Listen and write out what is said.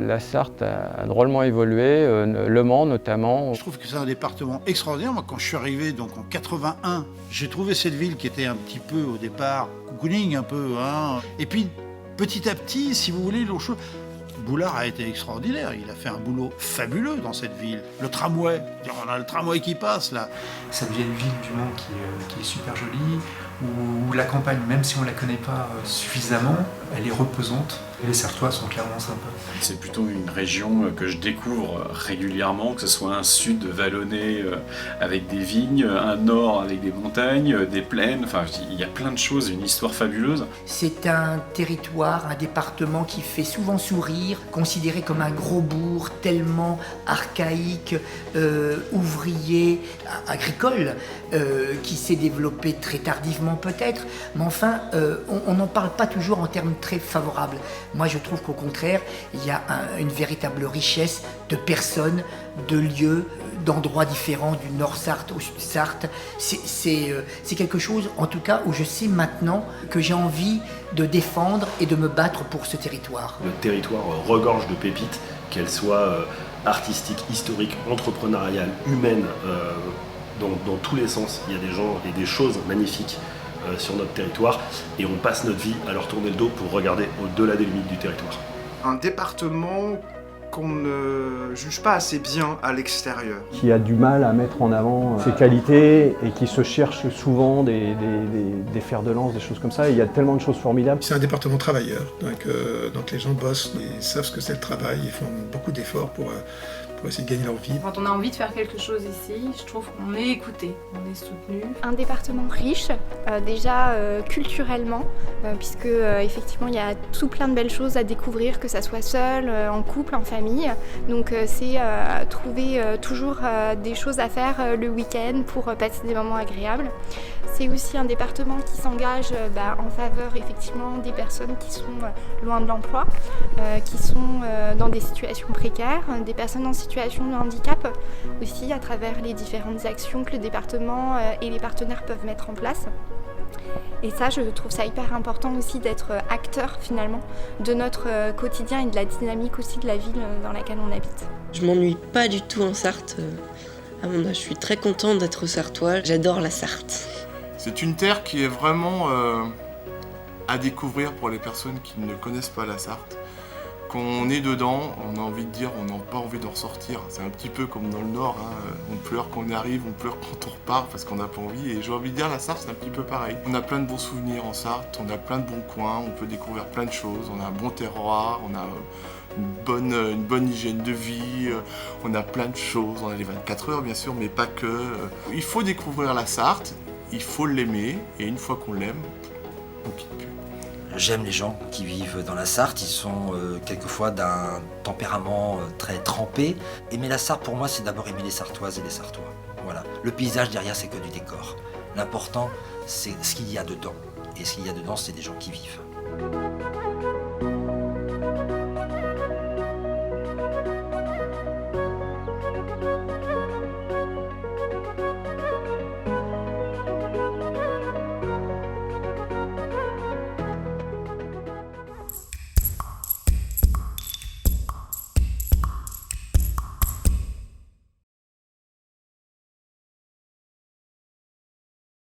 la Sarthe a drôlement évolué, Le Mans notamment. Je trouve que c'est un département extraordinaire. Moi, quand je suis arrivé donc en 81, j'ai trouvé cette ville qui était un petit peu au départ cocooning un peu. Et puis petit à petit, si vous voulez, Boulard a été extraordinaire. Il a fait un boulot fabuleux dans cette ville. Le tramway, on a le tramway qui passe là. Ça devient une ville du Mans qui est super jolie, où la campagne, même si on ne la connaît pas suffisamment, elle est reposante. Et les Sartois sont clairement sympas. C'est plutôt une région que je découvre régulièrement, que ce soit un sud vallonné avec des vignes, un nord avec des montagnes, des plaines, enfin il y a plein de choses, une histoire fabuleuse. C'est un territoire, un département qui fait souvent sourire, considéré comme un gros bourg, tellement archaïque, ouvrier, agricole, qui s'est développé très tardivement peut-être, mais enfin on n'en parle pas toujours en termes très favorables. Moi, je trouve qu'au contraire, il y a une véritable richesse de personnes, de lieux, d'endroits différents, du Nord Sarthe au Sud Sarthe. C'est quelque chose, en tout cas, où je sais maintenant que j'ai envie de défendre et de me battre pour ce territoire. Le territoire regorge de pépites, qu'elles soient artistiques, historiques, entrepreneuriales, humaines, dans tous les sens. Il y a des gens et des choses magnifiques sur notre territoire et on passe notre vie à leur tourner le dos pour regarder au-delà des limites du territoire. Un département qu'on ne juge pas assez bien à l'extérieur. Qui a du mal à mettre en avant ses qualités et qui se cherche souvent des fers de lance, des choses comme ça. Et il y a tellement de choses formidables. C'est un département travailleur, donc les gens bossent, ils savent ce que c'est le travail, ils font beaucoup d'efforts pour essayer de gagner leur vie. Quand on a envie de faire quelque chose ici, je trouve qu'on est écouté, on est soutenu. Un département riche, déjà culturellement, puisque effectivement il y a tout plein de belles choses à découvrir, que ça soit seul, en couple, en famille. Donc c'est trouver toujours des choses à faire le week-end pour passer des moments agréables. C'est aussi un département qui s'engage en faveur effectivement des personnes qui sont loin de l'emploi, qui sont dans des situations précaires, des personnes en situation de handicap aussi à travers les différentes actions que le département et les partenaires peuvent mettre en place. Et ça, je trouve ça hyper important aussi d'être acteur finalement de notre quotidien et de la dynamique aussi de la ville dans laquelle on habite. Je m'ennuie pas du tout en Sarthe. À mon âge, je suis très contente d'être sartoise. J'adore la Sarthe. C'est une terre qui est vraiment à découvrir pour les personnes qui ne connaissent pas la Sarthe. Quand on est dedans, on a envie de dire, on n'a pas envie d'en ressortir. C'est un petit peu comme dans le Nord, on pleure quand on arrive, on pleure quand on repart parce qu'on n'a pas envie. Et j'ai envie de dire, la Sarthe, c'est un petit peu pareil. On a plein de bons souvenirs en Sarthe, on a plein de bons coins, on peut découvrir plein de choses, on a un bon terroir, on a une bonne hygiène de vie, on a plein de choses, on a les 24 heures bien sûr, mais pas que. Il faut découvrir la Sarthe, il faut l'aimer, et une fois qu'on l'aime, on quitte plus. J'aime les gens qui vivent dans la Sarthe, ils sont quelquefois d'un tempérament très trempé. Aimer la Sarthe, pour moi, c'est d'abord aimer les Sartoises et les Sartois. Voilà. Le paysage derrière, c'est que du décor. L'important, c'est ce qu'il y a dedans. Et ce qu'il y a dedans, c'est des gens qui vivent.